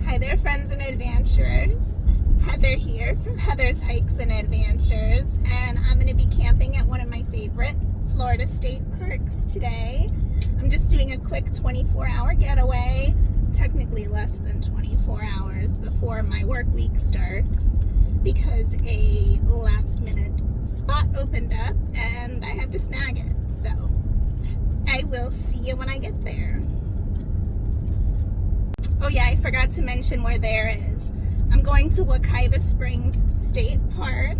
Hi there, friends and adventurers. Heather here from Heather's Hikes and Adventures, and I'm going to be camping at one of my favorite Florida state parks today. I'm just doing a quick 24-hour getaway, technically less than 24 hours before my work week starts, because a last-minute spot opened up and I had to snag it. So I will see you when I get there. Oh yeah, I forgot to mention where there is. I'm going to Wekiwa Springs State Park,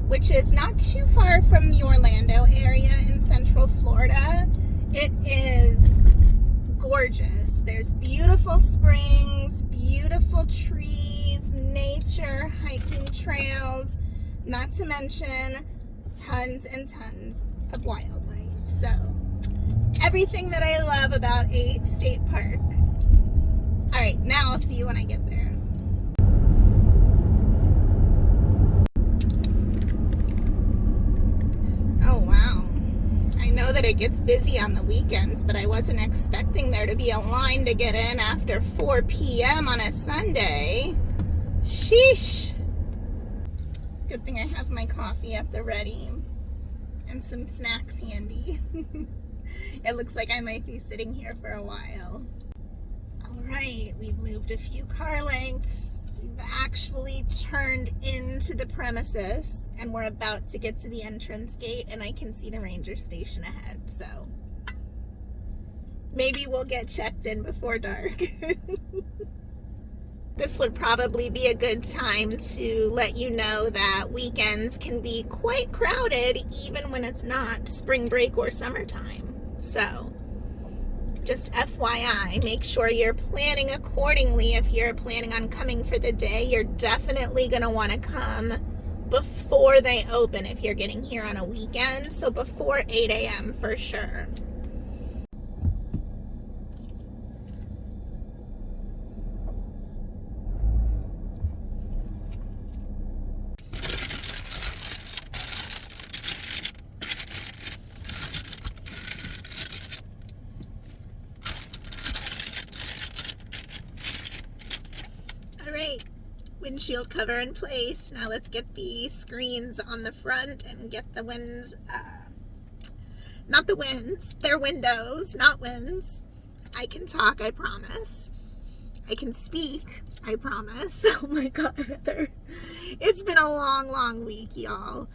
which is not too far from the Orlando area in Central Florida. It is gorgeous. There's beautiful springs, beautiful trees, nature, hiking trails, not to mention tons and tons of wildlife. So, everything that I love about a state park. All right, now I'll see you when I get there. Oh, wow. I know that it gets busy on the weekends, but I wasn't expecting there to be a line to get in after 4 p.m. on a Sunday. Sheesh. Good thing I have my coffee at the ready and some snacks handy. It looks like I might be sitting here for a while. All right, we've moved a few car lengths. We've actually turned into the premises, and we're about to get to the entrance gate, and I can see the ranger station ahead, so maybe we'll get checked in before dark. This would probably be a good time to let you know that weekends can be quite crowded even when it's not spring break or summertime. So just FYI, make sure you're planning accordingly. If you're planning on coming for the day, you're definitely going to want to come before they open if you're getting here on a weekend. So before 8 a.m. for sure. Alright, windshield cover in place. Now let's get the screens on the front and get the winds, not the winds, they're windows, not winds. I can talk, I promise. I can speak, I promise. Oh my God, Heather. It's been a long week, y'all.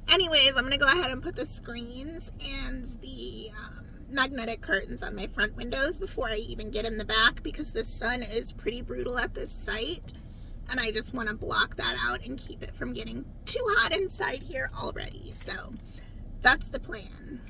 Anyways, I'm going to go ahead and put the screens and the magnetic curtains on my front windows before I even get in the back, because the sun is pretty brutal at this site and I just want to block that out and keep it from getting too hot inside here already. So that's the plan.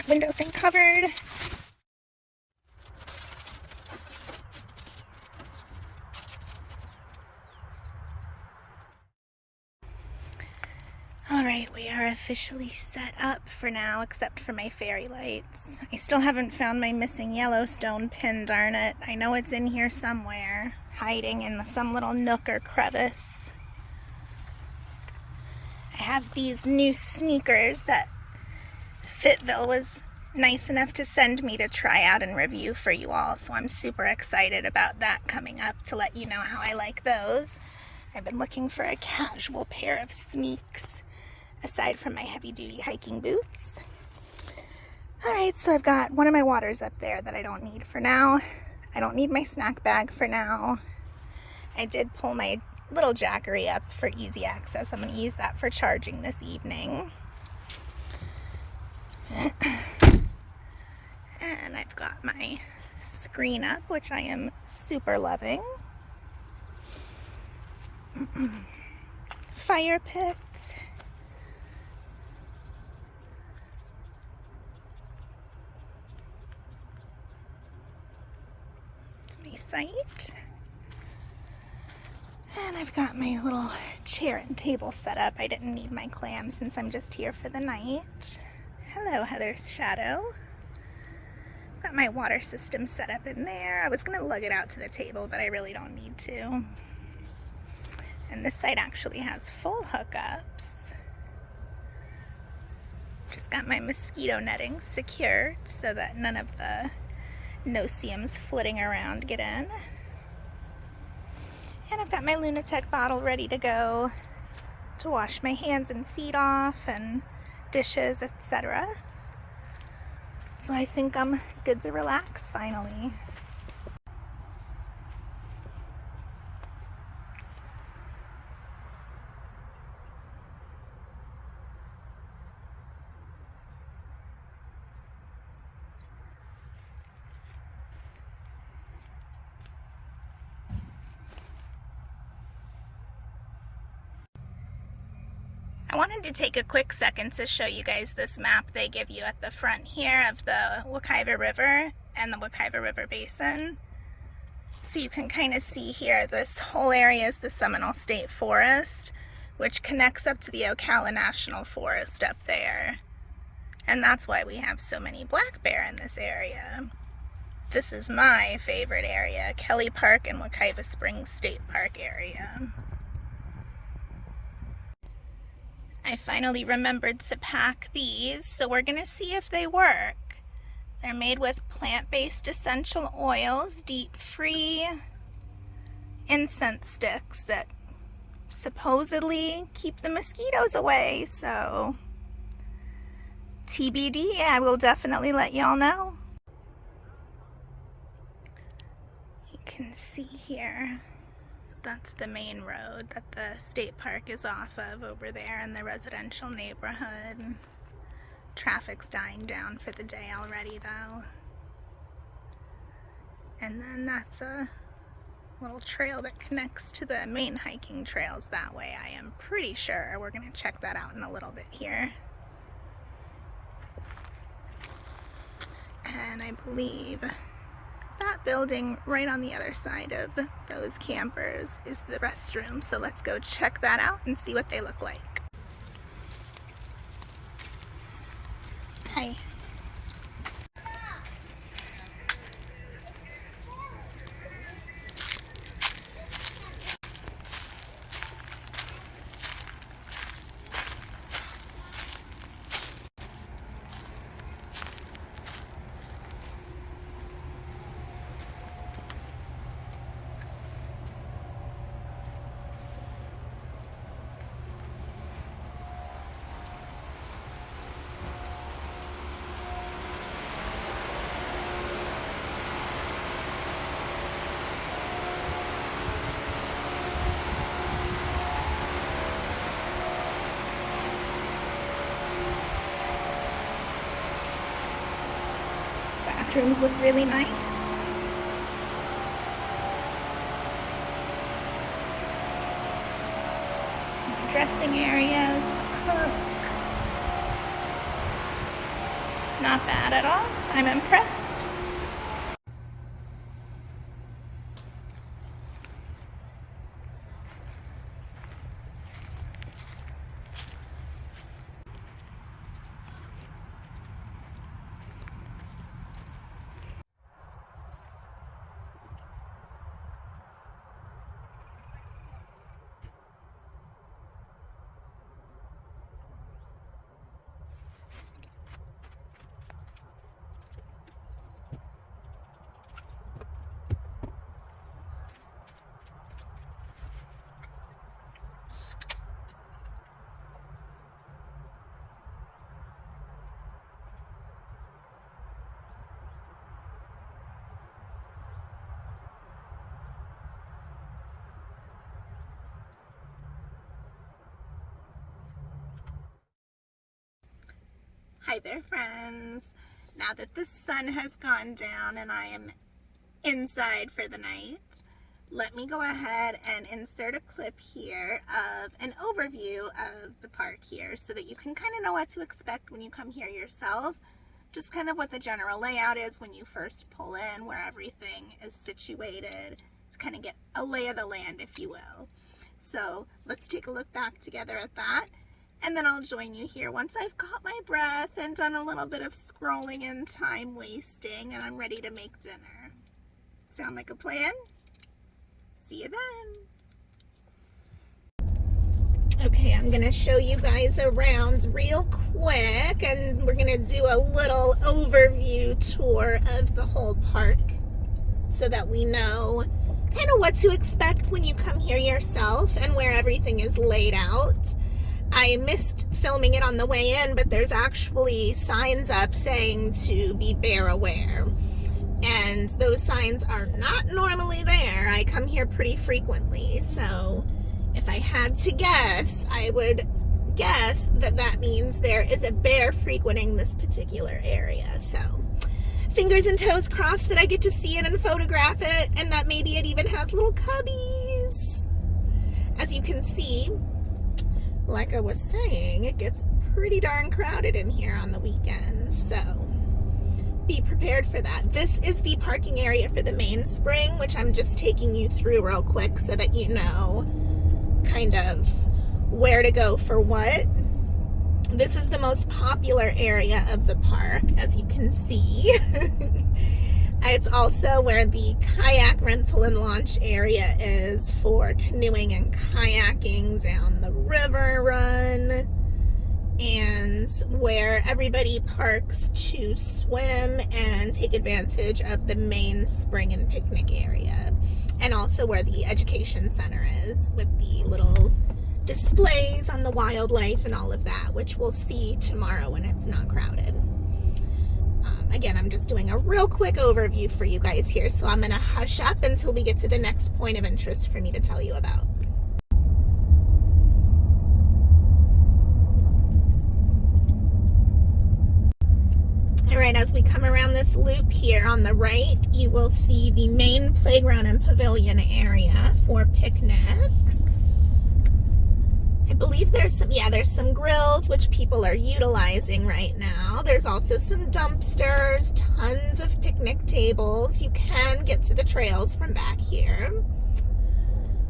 that window thing covered. Alright, we are officially set up for now, except for my fairy lights. I still haven't found my missing Yellowstone pin, darn it. I know it's in here somewhere, hiding in some little nook or crevice. I have these new sneakers that Fitville was nice enough to send me to try out and review for you all, so I'm super excited about that coming up to let you know how I like those. I've been looking for a casual pair of sneaks aside from my heavy-duty hiking boots. Alright, so I've got one of my waters up there that I don't need for now. I don't need my snack bag for now. I did pull my little Jackery up for easy access. I'm going to use that for charging this evening. And I've got my screen up, which I am super loving. Fire pit. Site. And I've got my little chair and table set up. I didn't need my clam since I'm just here for the night. Hello, Heather's Shadow. Got my water system set up in there. I was going to lug it out to the table, but I really don't need to. And this site actually has full hookups. Just got my mosquito netting secured so that none of the no-see-ums flitting around get in. And I've got my Lunatic bottle ready to go to wash my hands and feet off and dishes, etc. So I think I'm good to relax finally. I wanted to take a quick second to show you guys this map they give you at the front here of the Wekiva River and the Wekiva River Basin. So you can kind of see here, this whole area is the Seminole State Forest, which connects up to the Ocala National Forest up there. And that's why we have so many black bear in this area. This is my favorite area, Kelly Park and Wekiwa Springs State Park area. I finally remembered to pack these, so we're going to see if they work. They're made with plant-based essential oils, DEET-free incense sticks that supposedly keep the mosquitoes away, so TBD, I will definitely let y'all know. You can see here, that's the main road that the state park is off of over there in the residential neighborhood. Traffic's dying down for the day already though. And then that's a little trail that connects to the main hiking trails that way, I am pretty sure. We're going to check that out in a little bit here. And I believe that building right on the other side of those campers is the restroom, so let's go check that out and see what they look like. Hi. Bathrooms look really nice. Dressing areas, hooks. Not bad. at all. I'm impressed. Hi there, friends. Now that the sun has gone down and I am inside for the night, let me go ahead and insert a clip here of an overview of the park here so that you can kind of know what to expect when you come here yourself. Just kind of what the general layout is when you first pull in, where everything is situated, to kind of get a lay of the land, if you will. So let's take a look back together at that. And then I'll join you here once I've caught my breath and done a little bit of scrolling and time wasting, and I'm ready to make dinner. Sound like a plan? See you then. Okay, I'm gonna show you guys around real quick, and we're gonna do a little overview tour of the whole park so that we know kind of what to expect when you come here yourself and where everything is laid out. I missed filming it on the way in, but there's actually signs up saying to be bear aware. And those signs are not normally there. I come here pretty frequently, so if I had to guess, I would guess that that means there is a bear frequenting this particular area. So fingers and toes crossed that I get to see it and photograph it, and that maybe it even has little cubbies. As you can see, like I was saying, it gets pretty darn crowded in here on the weekends, so be prepared for that. This is the parking area for the mainspring, which I'm just taking you through real quick so that you know kind of where to go for what. This is the most popular area of the park, as you can see. It's also where the kayak rental and launch area is for canoeing and kayaking down the river run, and where everybody parks to swim and take advantage of the main spring and picnic area, and also where the education center is with the little displays on the wildlife and all of that, which we'll see tomorrow when it's not crowded. Again, I'm just doing a real quick overview for you guys here, so I'm going to hush up until we get to the next point of interest for me to tell you about. All right, as we come around this loop here on the right, you will see the main playground and pavilion area for picnics. I believe there's some grills which people are utilizing right now. There's also some dumpsters, tons of picnic tables. You can get to the trails from back here.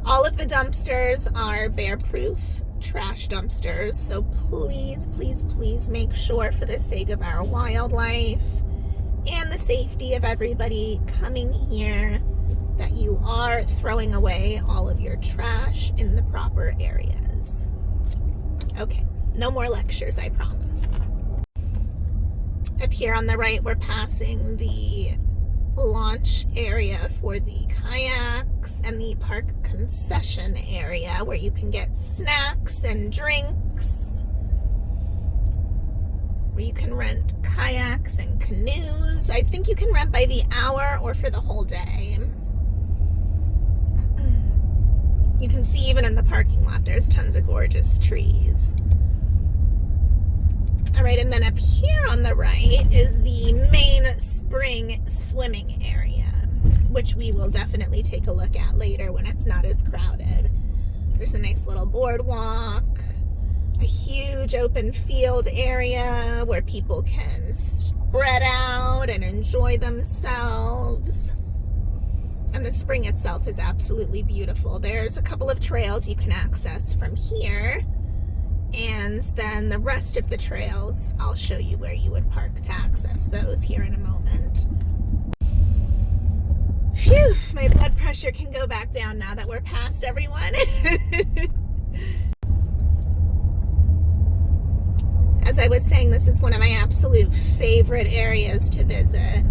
All of the dumpsters are bear-proof trash dumpsters, so please, please, please make sure, for the sake of our wildlife and the safety of everybody coming here, that you are throwing away all of your trash in the proper areas. Okay, no more lectures, I promise. Up here on the right, we're passing the launch area for the kayaks and the park concession area where you can get snacks and drinks, where you can rent kayaks and canoes. I think you can rent by the hour or for the whole day. You can see even in the parking lot there's tons of gorgeous trees. All right, and then up here on the right is the main spring swimming area, which we will definitely take a look at later when it's not as crowded. There's a nice little boardwalk, a huge open field area where people can spread out and enjoy themselves. And the spring itself is absolutely beautiful. There's a couple of trails you can access from here, and then the rest of the trails, I'll show you where you would park to access those here in a moment. Phew, my blood pressure can go back down now that we're past everyone. As I was saying, this is one of my absolute favorite areas to visit.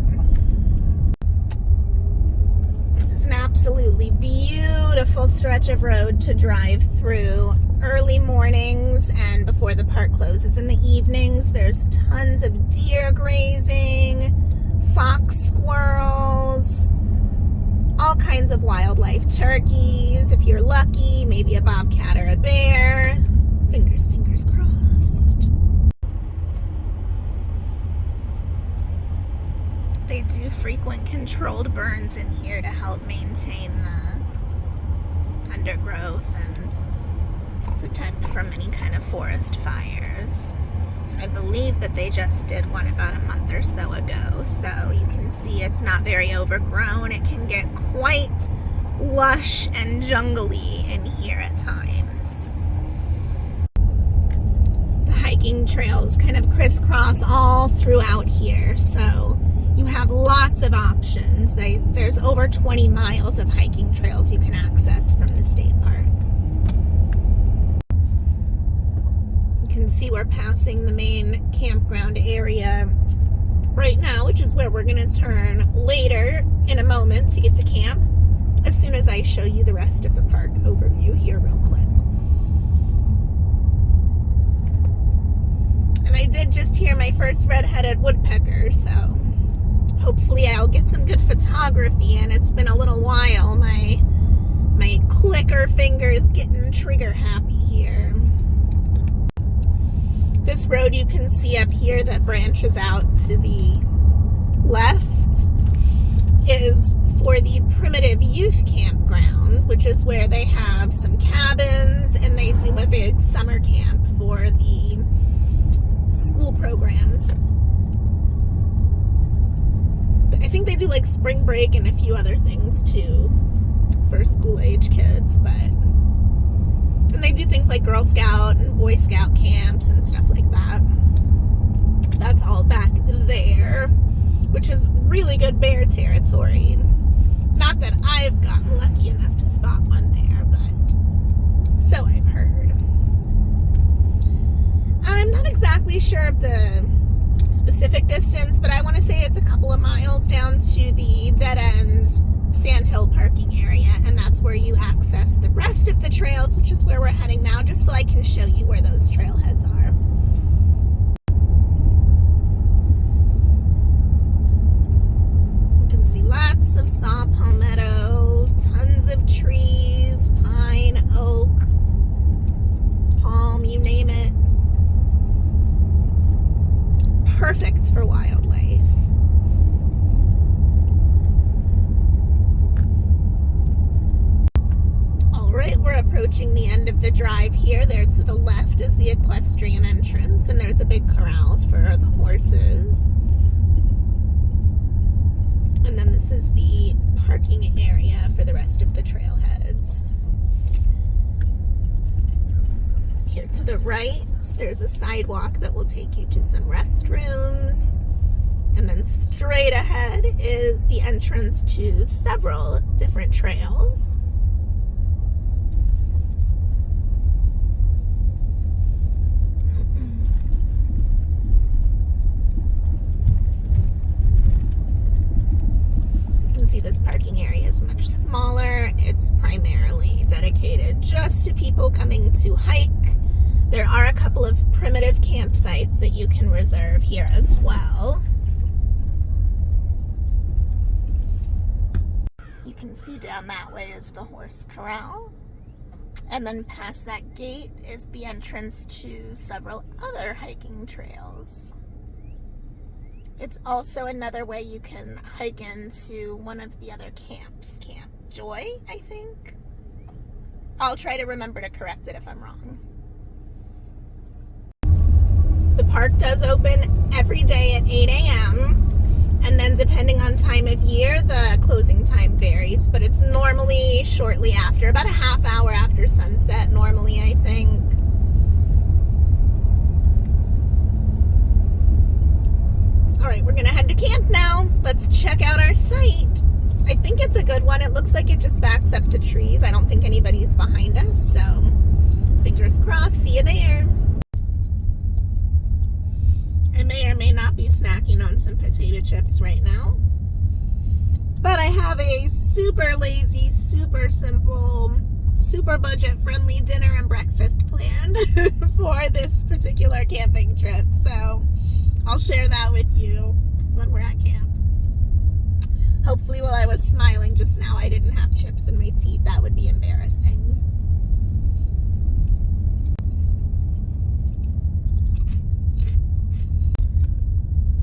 This is an absolutely beautiful stretch of road to drive through early mornings and before the park closes in the evenings. There's tons of deer grazing, fox, squirrels, all kinds of wildlife, turkeys, if you're lucky, maybe a bobcat or a bear. Fingers crossed. They do frequent controlled burns in here to help maintain the undergrowth and protect from any kind of forest fires. I believe that they just did one about a month or so ago, so you can see it's not very overgrown. It can get quite lush and jungly in here at times. The hiking trails kind of crisscross all throughout here, so you have lots of options. There's over 20 miles of hiking trails you can access from the state park. You can see we're passing the main campground area right now, which is where we're going to turn later in a moment to get to camp, as soon as I show you the rest of the park overview here real quick. And I did just hear my first red-headed woodpecker, so hopefully I'll get some good photography in. It's been a little while. My clicker finger's getting trigger happy here. This road you can see up here that branches out to the left is for the Primitive Youth Campground, which is where they have some cabins and they do a big summer camp for the school programs. I think they do like spring break and a few other things too for school age kids, and they do things like Girl Scout and Boy Scout camps and stuff like that. That's all back there, which is really good bear territory. Not that I've gotten lucky enough to spot one there, but so I've heard. I'm not exactly sure of the specific distance, but I want to say it's a couple of miles down to the dead end Sandhill parking area, and that's where you access the rest of the trails, which is where we're heading now, just so I can show you where those trailheads are. You can see lots of saw palmetto, tons of trees, pine, oak, palm, you name it. Perfect for wildlife. Alright, we're approaching the end of the drive here. There to the left is the equestrian entrance, and there's a big corral for the horses. And then this is the parking area for the rest of the trailheads. Here to the right, there's a sidewalk that will take you to some restrooms. And then straight ahead is the entrance to several different trails. You can see this parking area is much smaller. It's primarily dedicated just to people coming to hike. There are a couple of primitive campsites that you can reserve here as well. You can see down that way is the horse corral. And then past that gate is the entrance to several other hiking trails. It's also another way you can hike into one of the other camps. Camp Joy, I think. I'll try to remember to correct it if I'm wrong. The park does open every day at 8 a.m. And then depending on time of year, the closing time varies, but it's normally shortly after, about a half hour after sunset, normally, I think. All right, we're gonna head to camp now. Let's check out our site. I think it's a good one. It looks like it just backs up to trees. I don't think anybody's behind us, so fingers crossed. See you there. I may or may not be snacking on some potato chips right now. But I have a super lazy, super simple, super budget-friendly dinner and breakfast planned for this particular camping trip. So I'll share that with you when we're at camp. Hopefully while I was smiling just now, I didn't have chips in my teeth. That would be embarrassing.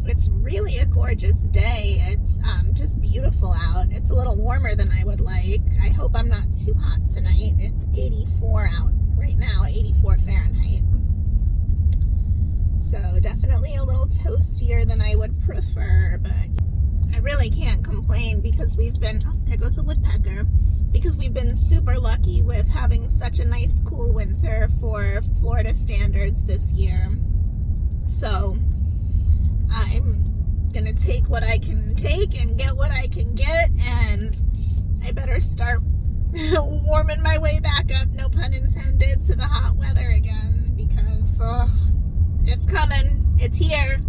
It's really a gorgeous day. It's just beautiful out. It's a little warmer than I would like. I hope I'm not too hot tonight. It's 84 out right now, 84 Fahrenheit. So definitely a little toastier than I would prefer, but I really can't complain because we've been, oh, there goes a woodpecker, because we've been super lucky with having such a nice cool winter for Florida standards this year. So I'm gonna take what I can take and get what I can get, and I better start warming my way back up, no pun intended, to the hot weather again, because it's coming, it's here.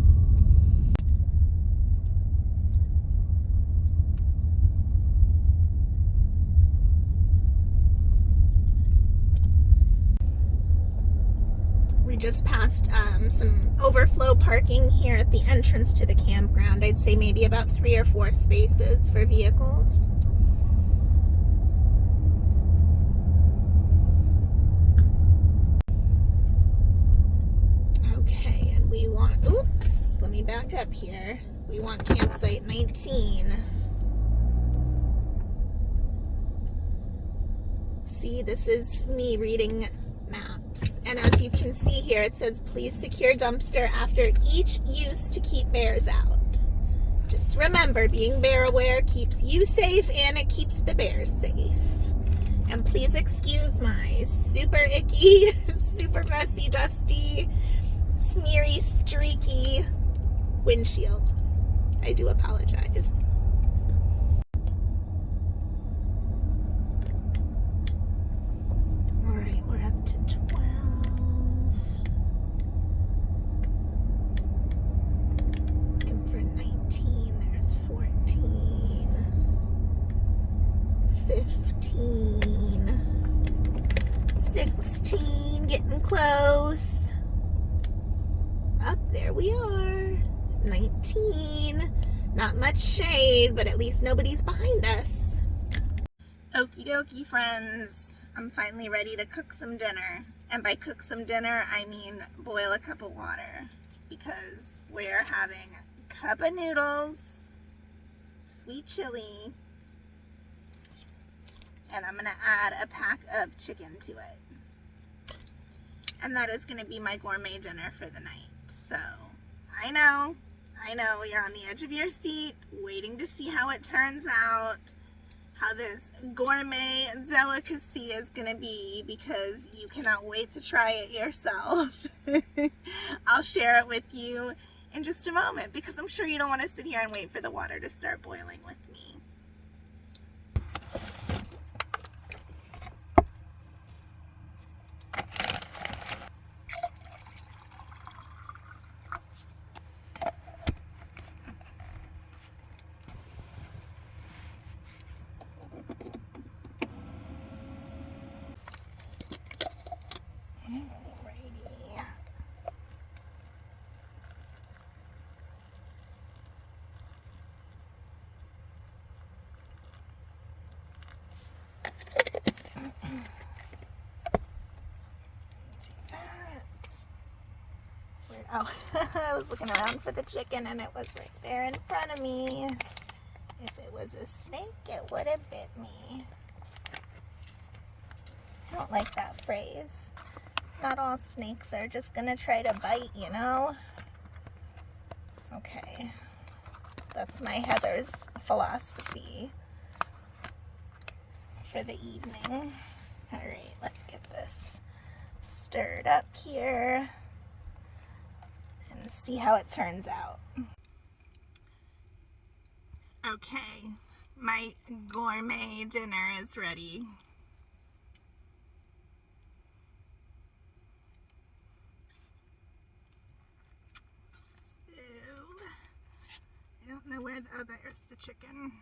We just passed some overflow parking here at the entrance to the campground. I'd say maybe about 3 or 4 spaces for vehicles. Okay, and we want, oops, let me back up here. We want campsite 19. See, this is me reading maps, and as you can see here, it says please secure dumpster after each use to keep bears out. Just remember, being bear aware keeps you safe and it keeps the bears safe. And please excuse my super icky, super messy, dusty, smeary, streaky windshield. I do apologize. Alright, we're up to 12. Looking for 19. There's 14. 15. 16. Getting close. Up there we are. 19. Not much shade, but at least nobody's behind us. Okie dokie, friends. I'm finally ready to cook some dinner. And by cook some dinner, I mean boil a cup of water. Because we're having a cup of noodles, sweet chili, and I'm going to add a pack of chicken to it. And that is going to be my gourmet dinner for the night. So, I know, you're on the edge of your seat, waiting to see how it turns out, how this gourmet delicacy is going to be, because you cannot wait to try it yourself. I'll share it with you in just a moment, because I'm sure you don't want to sit here and wait for the water to start boiling with me. Oh, I was looking around for the chicken and it was right there in front of me. If it was a snake, it would have bit me. I don't like that phrase. Not all snakes are just gonna try to bite, you know? Okay. That's my Heather's philosophy for the evening. All right, let's get this stirred up here and see how it turns out. Okay, my gourmet dinner is ready. I don't know where there's the chicken.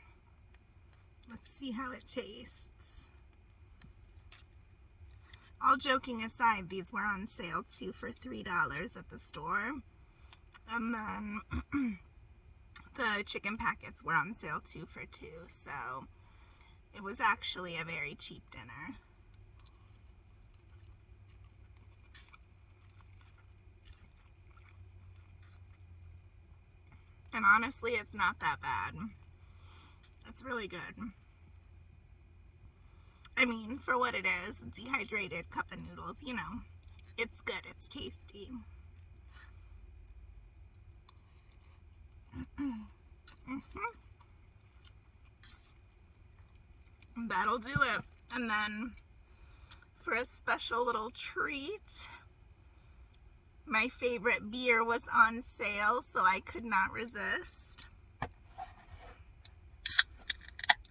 Let's see how it tastes. All joking aside, these were on sale too for $3 at the store. And then the chicken packets were on sale too for $2. So it was actually a very cheap dinner. And honestly, it's not that bad. It's really good. I mean, for what it is, dehydrated cup of noodles, you know, it's good, it's tasty. That'll do it. And then for a special little treat, my favorite beer was on sale, so I could not resist.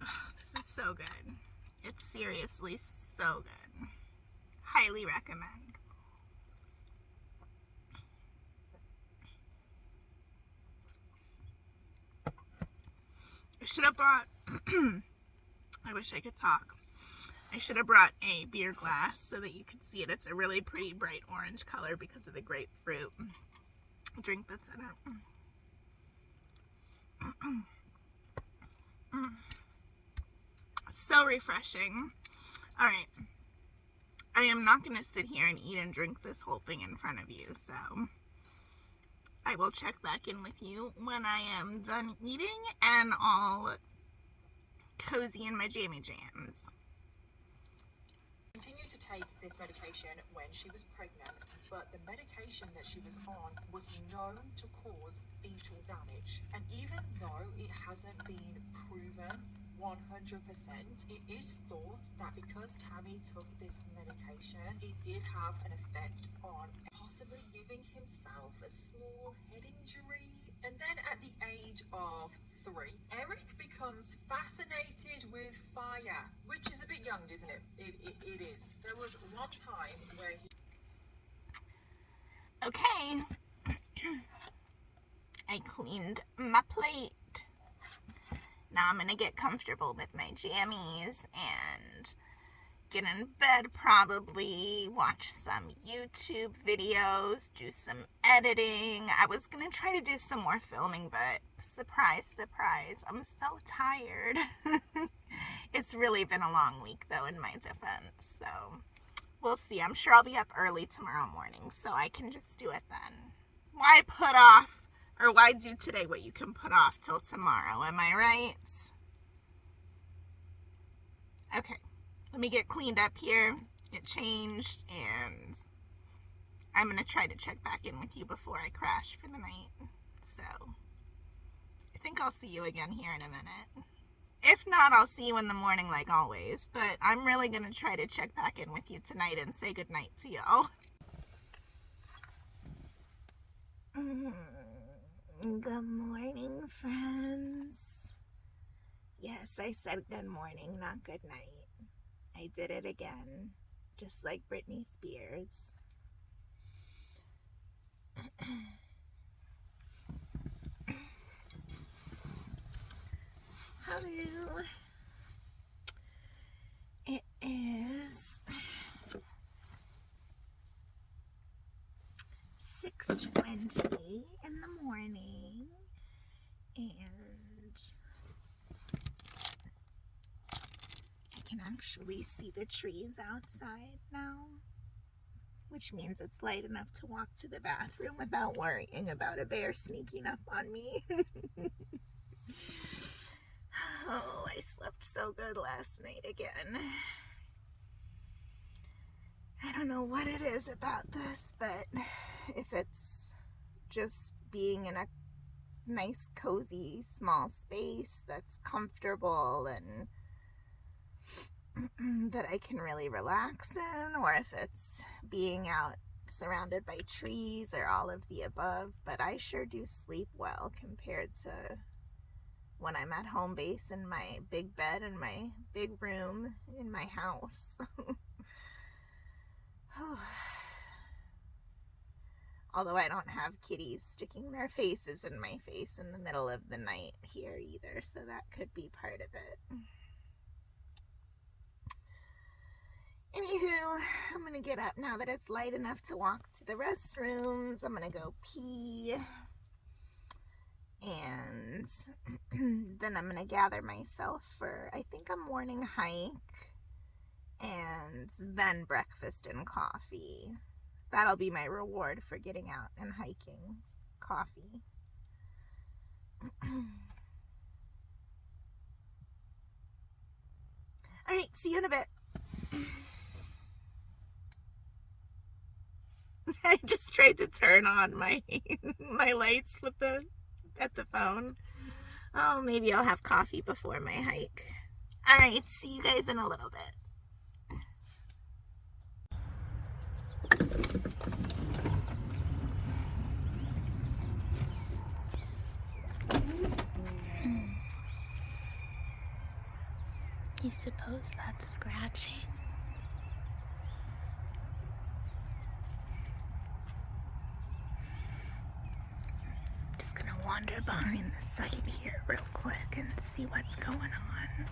Oh, this is so good. It's seriously so good. Highly recommend. I should have brought, I wish I could talk. I should have brought a beer glass so that you could see it. It's a really pretty bright orange color because of the grapefruit drink that's in it. So refreshing. All right. I am not going to sit here and eat and drink this whole thing in front of you, so I will check back in with you when I am done eating and all cozy in my jammy jams. Continued to take this medication when she was pregnant, but the medication that she was on was known to cause fetal damage. And even though it hasn't been proven 100%, it is thought that because Tammy took this medication, it did have an effect on possibly giving himself a small head injury. And then at the age of 3, Eric becomes fascinated with fire, which is a bit young, isn't it? It is. There was one time where he... Okay. I cleaned my plate. Now I'm gonna get comfortable with my jammies and get in bed probably, watch some YouTube videos, do some editing. I was gonna try to do some more filming, but surprise, surprise, I'm so tired. It's really been a long week though, in my defense, so we'll see. I'm sure I'll be up early tomorrow morning, so I can just do it then. Why put off, or why do today what you can put off till tomorrow, am I right? Okay. Let me get cleaned up here, get changed, and I'm going to try to check back in with you before I crash for the night. So, I think I'll see you again here in a minute. If not, I'll see you in the morning like always. But I'm really going to try to check back in with you tonight and say goodnight to y'all. Good morning, friends. Yes, I said good morning, not good night. I did it again, just like Britney Spears. Hello. It is 6:20 in the morning, and I can actually see the trees outside now, which means it's light enough to walk to the bathroom without worrying about a bear sneaking up on me. Oh, I slept so good last night again. I don't know what it is about this, but if it's just being in a nice, cozy, small space that's comfortable and that I can really relax in, or if it's being out surrounded by trees or all of the above, but I sure do sleep well compared to when I'm at home base in my big bed in my big room in my house. Although I don't have kitties sticking their faces in my face in the middle of the night here either, so that could be part of it. Anywho, I'm gonna get up now that it's light enough to walk to the restrooms. I'm gonna go pee, and then I'm gonna gather myself for, I think, a morning hike, and then breakfast and coffee. That'll be my reward for getting out and hiking. Coffee. All right, see you in a bit. I just tried to turn on my my lights with at the phone. Oh, maybe I'll have coffee before my hike. All right, see you guys in a little bit. You suppose that's scratching? I'm just gonna wander behind the site here real quick and see what's going on.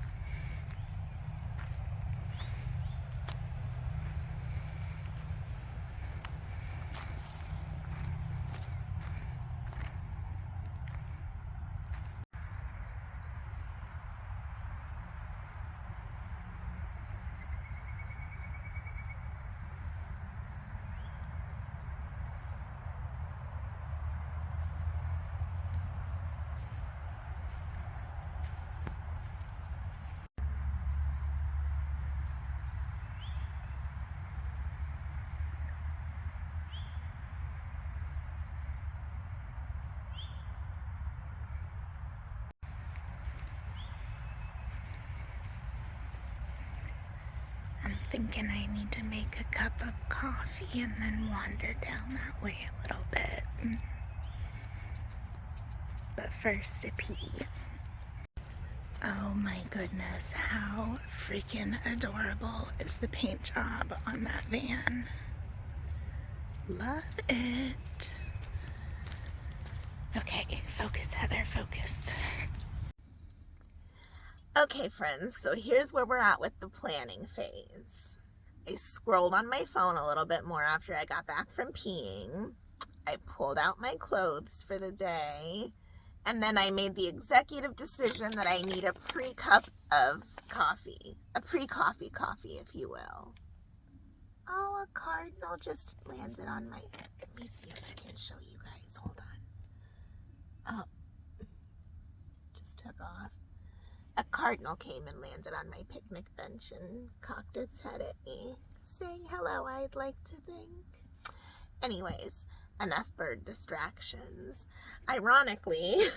I'm thinking I need to make a cup of coffee and then wander down that way a little bit. But first, a pee. Oh my goodness, how freaking adorable is the paint job on that van. Love it. Okay, focus, Heather, focus. Okay, friends, so here's where we're at with the planning phase. I scrolled on my phone a little bit more after I got back from peeing. I pulled out my clothes for the day, and then I made the executive decision that I need a pre-cup of coffee. A pre-coffee coffee, if you will. Oh, a cardinal just landed on my... Let me see if I can show you guys. Hold on. Oh, just took off. A cardinal came and landed on my picnic bench and cocked its head at me, saying hello, I'd like to think. Anyways, enough bird distractions. Ironically,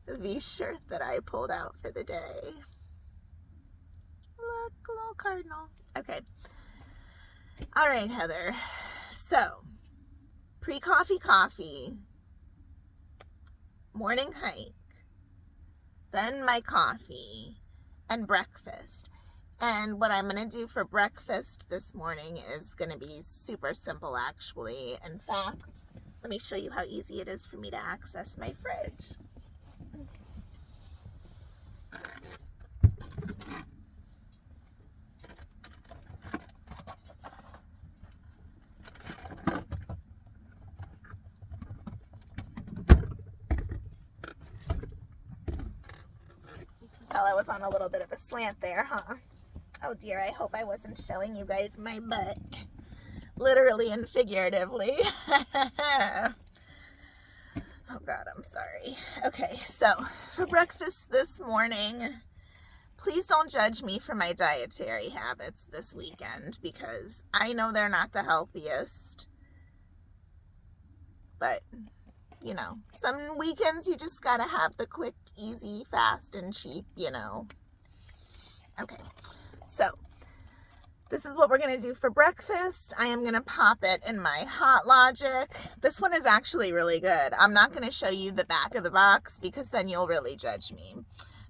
the shirt that I pulled out for the day. Look, little cardinal. Okay. All right, Heather. So, pre-coffee coffee, morning hike, then my coffee, and breakfast. And what I'm going to do for breakfast this morning is going to be super simple, actually. In fact, let me show you how easy it is for me to access my fridge. Tell I was on a little bit of a slant there, huh? Oh dear, I hope I wasn't showing you guys my butt. Literally and figuratively. Oh God, I'm sorry. Okay, so for breakfast this morning, Please don't judge me for my dietary habits this weekend, because I know they're not the healthiest. But, you know, some weekends you just gotta have the quick, easy, fast, and cheap, you know. Okay, so this is what we're gonna do for breakfast. I am gonna pop it in my Hot Logic. This one is actually really good. I'm not gonna show you the back of the box because then you'll really judge me.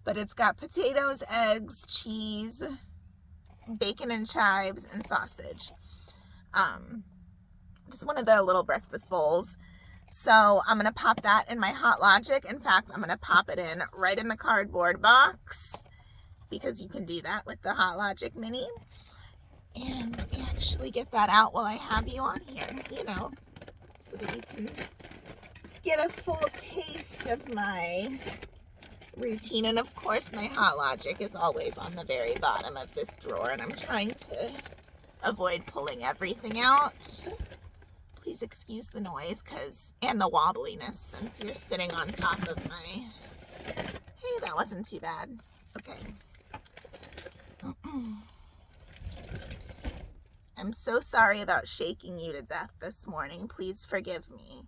But it's got potatoes, eggs, cheese, bacon and chives, and sausage. Just one of the little breakfast bowls. So I'm going to pop that in my Hot Logic. In fact, I'm going to pop it in right in the cardboard box, because you can do that with the Hot Logic Mini. And let me actually get that out while I have you on here, you know, so that you can get a full taste of my routine. And of course my Hot Logic is always on the very bottom of this drawer, and I'm trying to avoid pulling everything out. Please excuse the noise and the wobbliness, since you're sitting on top of my... Hey, that wasn't too bad. Okay. I'm so sorry about shaking you to death this morning. Please forgive me.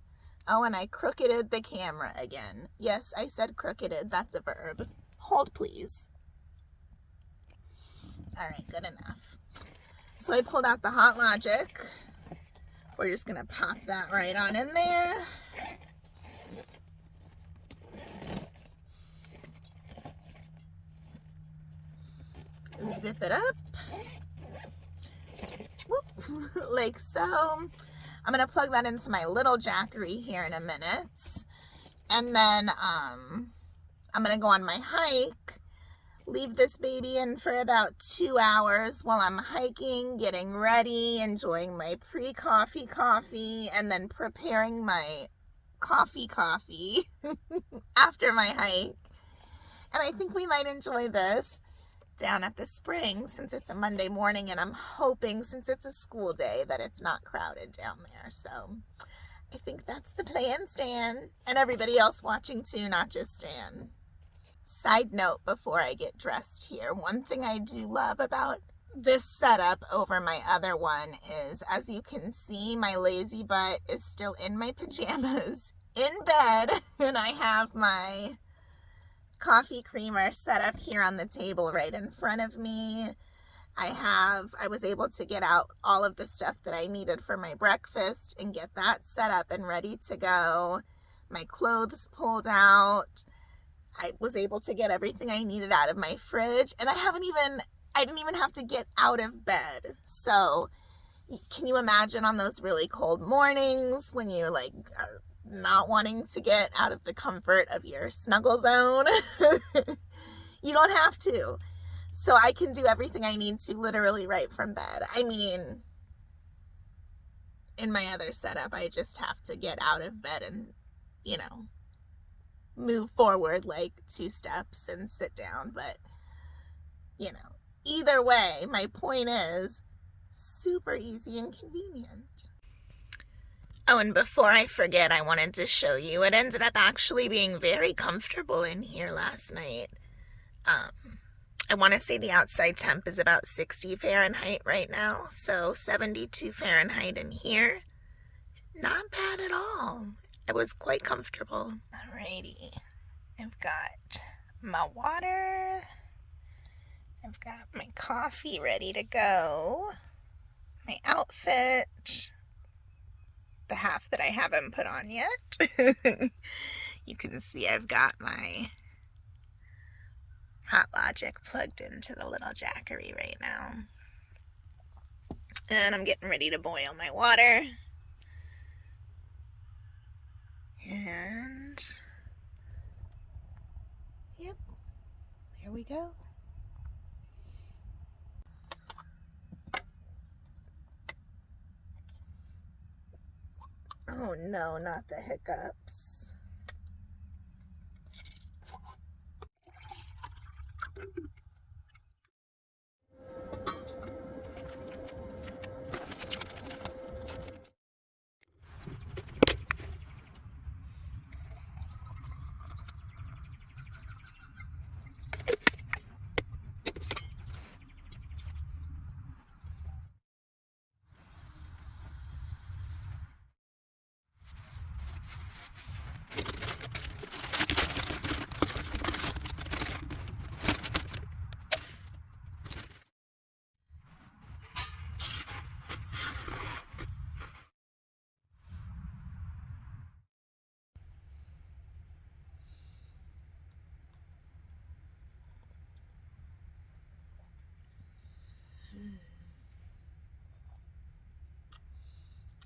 Oh, and I crookeded the camera again. Yes, I said crookeded. That's a verb. Hold, please. All right, good enough. So I pulled out the Hot Logic. We're just going to pop that right on in there. Zip it up. Whoop, like so. I'm going to plug that into my little Jackery here in a minute. And then I'm going to go on my hike, leave this baby in for about 2 hours while I'm hiking, getting ready, enjoying my pre-coffee coffee, and then preparing my coffee after my hike. And I think we might enjoy this down at the spring, since it's a Monday morning, and I'm hoping, since it's a school day, that it's not crowded down there. So I think that's the plan, Stan, and everybody else watching too, not just Stan. Side note before I get dressed here, one thing I do love about this setup over my other one is, as you can see, my lazy butt is still in my pajamas in bed, and I have my coffee creamer set up here on the table right in front of me. I was able to get out all of the stuff that I needed for my breakfast and get that set up and ready to go. My clothes pulled out. I was able to get everything I needed out of my fridge, and I didn't even have to get out of bed. So can you imagine on those really cold mornings when you're like not wanting to get out of the comfort of your snuggle zone? You don't have to. So I can do everything I need to literally right from bed. I mean, in my other setup, I just have to get out of bed and, you know, move forward like 2 steps and sit down. But, you know, either way, my point is super easy and convenient. Oh, and before I forget, I wanted to show you, it ended up actually being very comfortable in here last night. I want to say the outside temp is about 60 Fahrenheit right now, so 72 Fahrenheit in here. Not bad at all. It was quite comfortable. Alrighty, I've got my water, I've got my coffee ready to go, my outfit, the half that I haven't put on yet. You can see I've got my Hot Logic plugged into the little Jackery right now. And I'm getting ready to boil my water. And yep, there we go. Oh no, not the hiccups.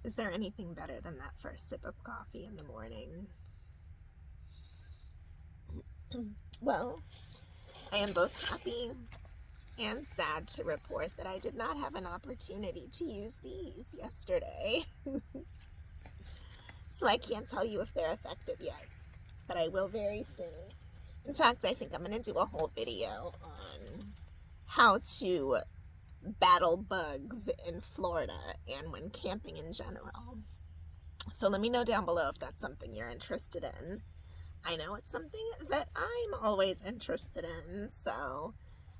Is there anything better than that first sip of coffee in the morning? Well, I am both happy and sad to report that I did not have an opportunity to use these yesterday. So I can't tell you if they're effective yet, but I will very soon. In fact, I think I'm going to do a whole video on how to battle bugs in Florida and when camping in general. So let me know down below if that's something you're interested in. I know it's something that I'm always interested in, so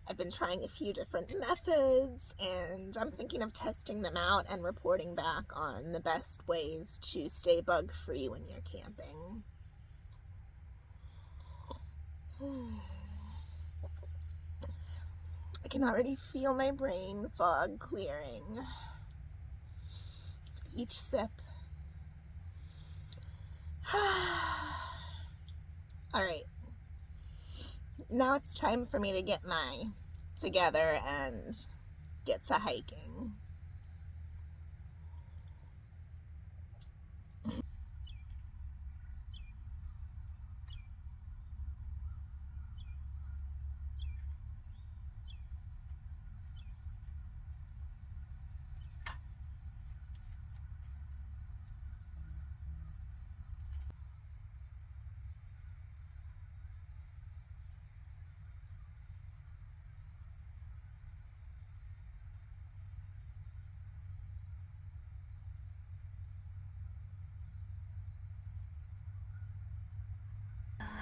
I've been trying a few different methods, and I'm thinking of testing them out and reporting back on the best ways to stay bug-free when you're camping. I can already feel my brain fog clearing. Each sip. Alright. Now it's time for me to get my together and get to hiking.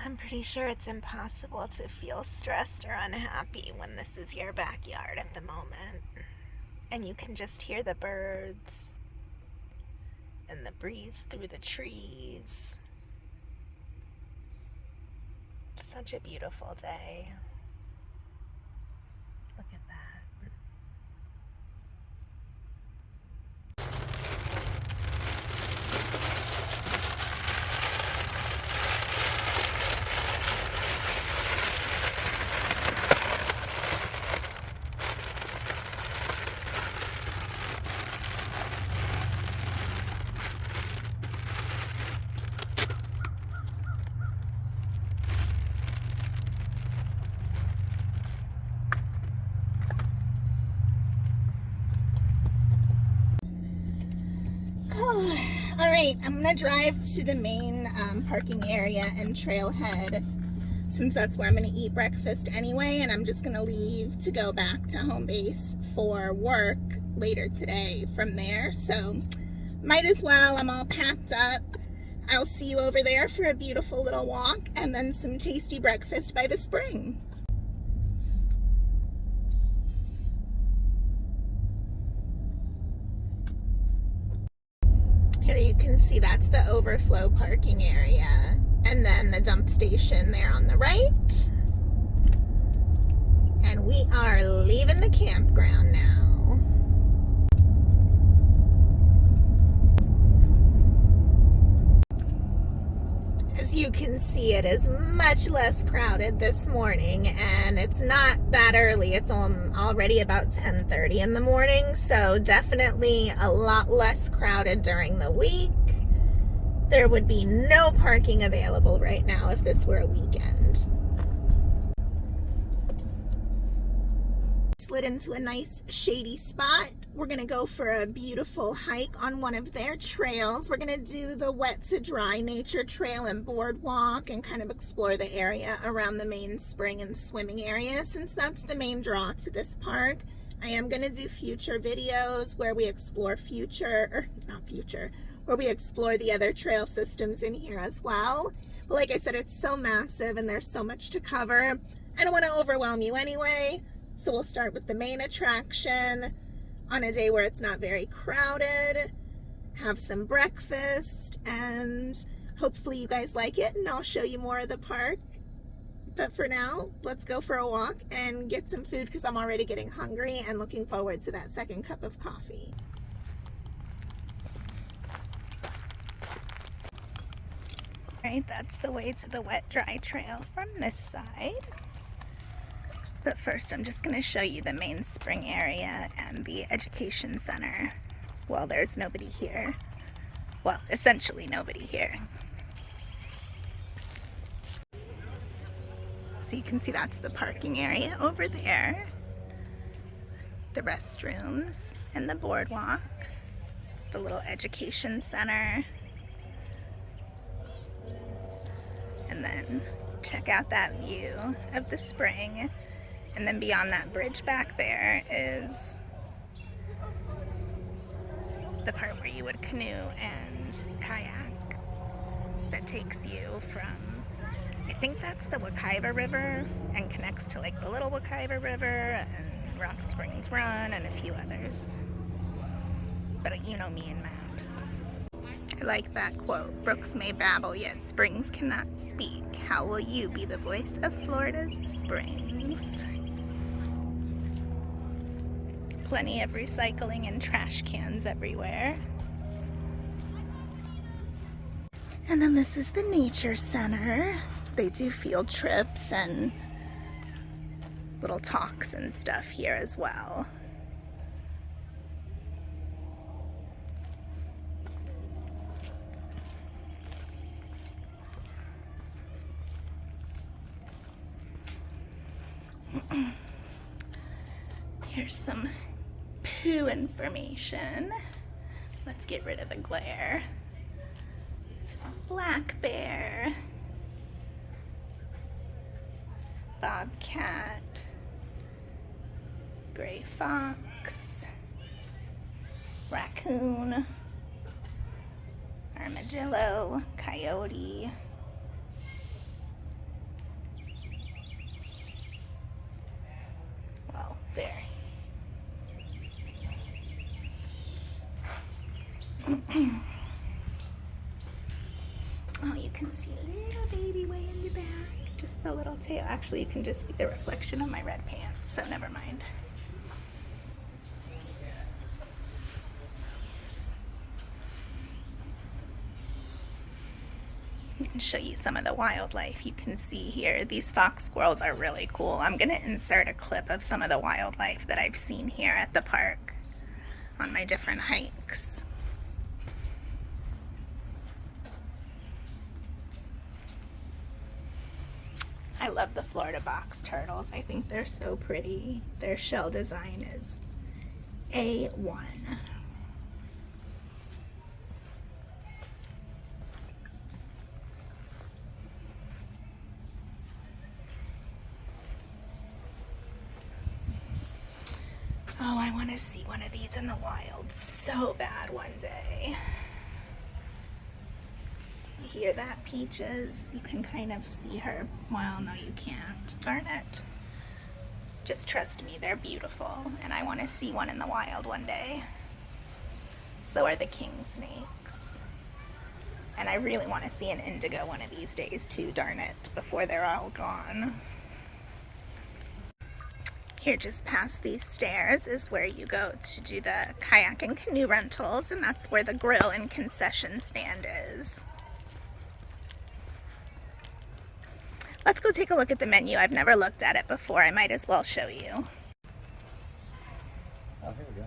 I'm pretty sure it's impossible to feel stressed or unhappy when this is your backyard at the moment. And you can just hear the birds and the breeze through the trees. Such a beautiful day. Look at that. Alright, I'm going to drive to the main parking area and trailhead, since that's where I'm going to eat breakfast anyway, and I'm just going to leave to go back to home base for work later today from there. So might as well, I'm all packed up. I'll see you over there for a beautiful little walk and then some tasty breakfast by the spring. Here you can see that's the overflow parking area, and then the dump station there on the right. And we are leaving the campground now. As you can see, it is much less crowded this morning, and it's not that early. It's already about 10:30 in the morning, so definitely a lot less crowded during the week. There would be no parking available right now if this were a weekend. Slid into a nice shady spot. We're gonna go for a beautiful hike on one of their trails. We're gonna do the wet to dry nature trail and boardwalk and kind of explore the area around the main spring and swimming area, since that's the main draw to this park. I am gonna do future videos where we explore where we explore the other trail systems in here as well. But like I said, it's so massive and there's so much to cover. I don't want to overwhelm you anyway. So we'll start with the main attraction on a day where it's not very crowded, have some breakfast, and hopefully you guys like it, and I'll show you more of the park. But for now, let's go for a walk and get some food, because I'm already getting hungry and looking forward to that second cup of coffee. All right, that's the way to the wet dry trail from this side. But first, I'm just going to show you the main spring area and the education center while there's nobody here. Well, essentially nobody here. So you can see that's the parking area over there. The restrooms and the boardwalk. The little education center. And then check out that view of the spring. And then beyond that bridge back there is the part where you would canoe and kayak that takes you from, I think that's the Wekiva River and connects to like the Little Wekiva River and Rock Springs Run and a few others. But you know me and maps. I like that quote. Brooks may babble, yet springs cannot speak. How will you be the voice of Florida's springs? Plenty of recycling and trash cans everywhere. And then this is the nature center. They do field trips and little talks and stuff here as well. Here's some poo information. Let's get rid of the glare. There's a black bear, bobcat, gray fox, raccoon, armadillo, coyote, well, there. Oh, you can see a little baby way in the back. Just the little tail. Actually, you can just see the reflection of my red pants, so never mind. I can show you some of the wildlife. You can see here, these fox squirrels are really cool. I'm going to insert a clip of some of the wildlife that I've seen here at the park on my different hikes. I love the Florida box turtles. I think they're so pretty. Their shell design is A1. Oh, I want to see one of these in the wild so bad one day. You hear that, Peaches? You can kind of see her. Well, no, you can't. Darn it. Just trust me, they're beautiful, and I want to see one in the wild one day. So are the king snakes. And I really want to see an indigo one of these days too, darn it, before they're all gone. Here, just past these stairs, is where you go to do the kayak and canoe rentals, and that's where the grill and concession stand is. Let's go take a look at the menu. I've never looked at it before. I might as well show you. Oh, here we go.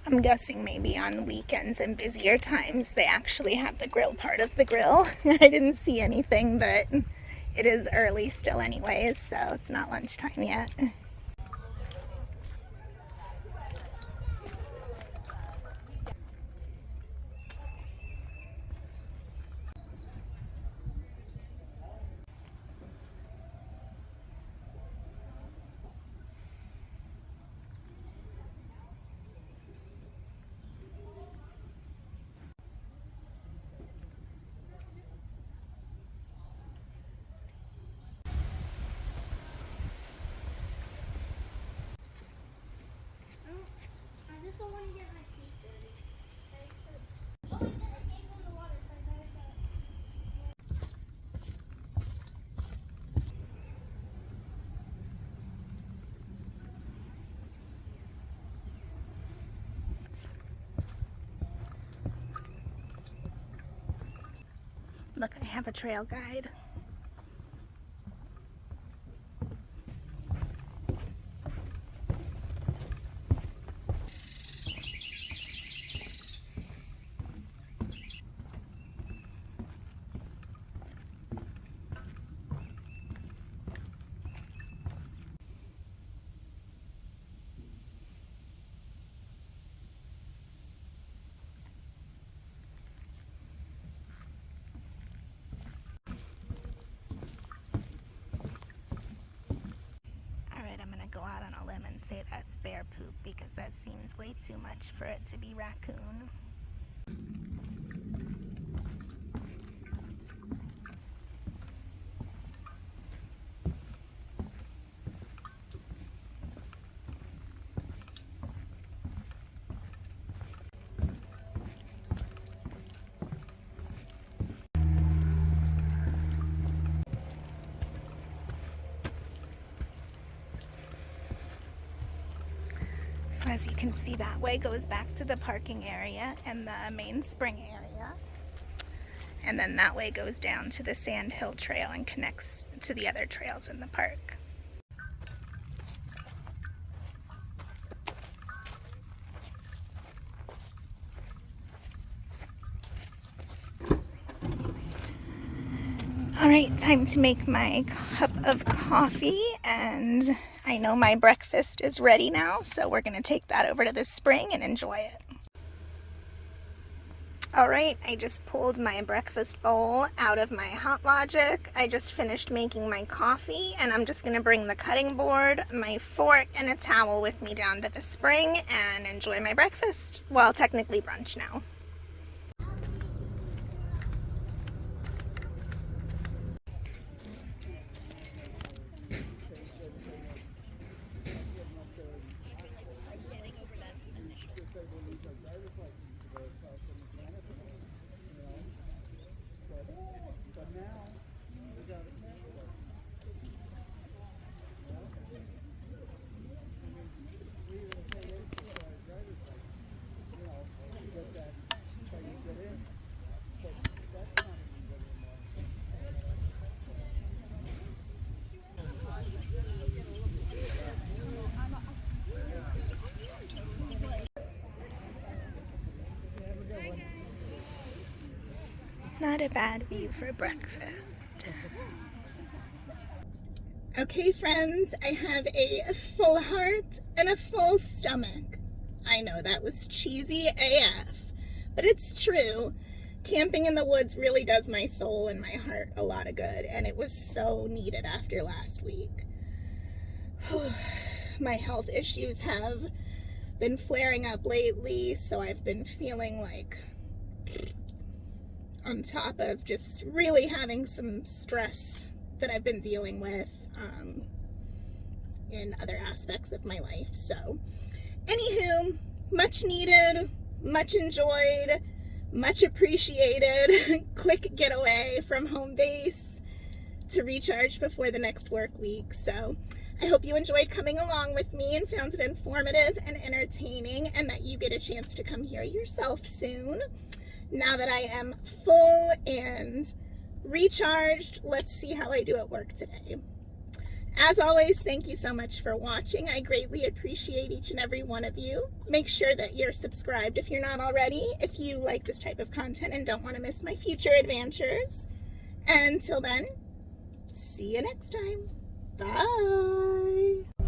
I'm guessing maybe on weekends and busier times they actually have the grill part of the grill. I didn't see anything, but it is early still anyways, so it's not lunchtime yet. Look, I have a trail guide. Go out on a limb and say that's bear poop because that seems way too much for it to be raccoon. So as you can see, that way goes back to the parking area and the main spring area. And then that way goes down to the Sand Hill Trail and connects to the other trails in the park. All right, time to make my cup of coffee, and I know my breakfast is ready now, so we're going to take that over to the spring and enjoy it. All right, I just pulled my breakfast bowl out of my Hot Logic. I just finished making my coffee, and I'm just going to bring the cutting board, my fork, and a towel with me down to the spring and enjoy my breakfast. Well, technically brunch now. Not a bad view for breakfast. Okay, friends, I have a full heart and a full stomach. I know that was cheesy AF, but it's true. Camping in the woods really does my soul and my heart a lot of good, and it was so needed after last week. My health issues have been flaring up lately, so I've been feeling like on top of just really having some stress that I've been dealing with in other aspects of my life. So, anywho, much needed, much enjoyed, much appreciated. Quick getaway from home base to recharge before the next work week. So, I hope you enjoyed coming along with me and found it informative and entertaining, and that you get a chance to come here yourself soon. Now that I am full and recharged, let's see how I do at work today. As always, thank you so much for watching. I greatly appreciate each and every one of you. Make sure that you're subscribed if you're not already, if you like this type of content and don't want to miss my future adventures. Until then, see you next time. Bye.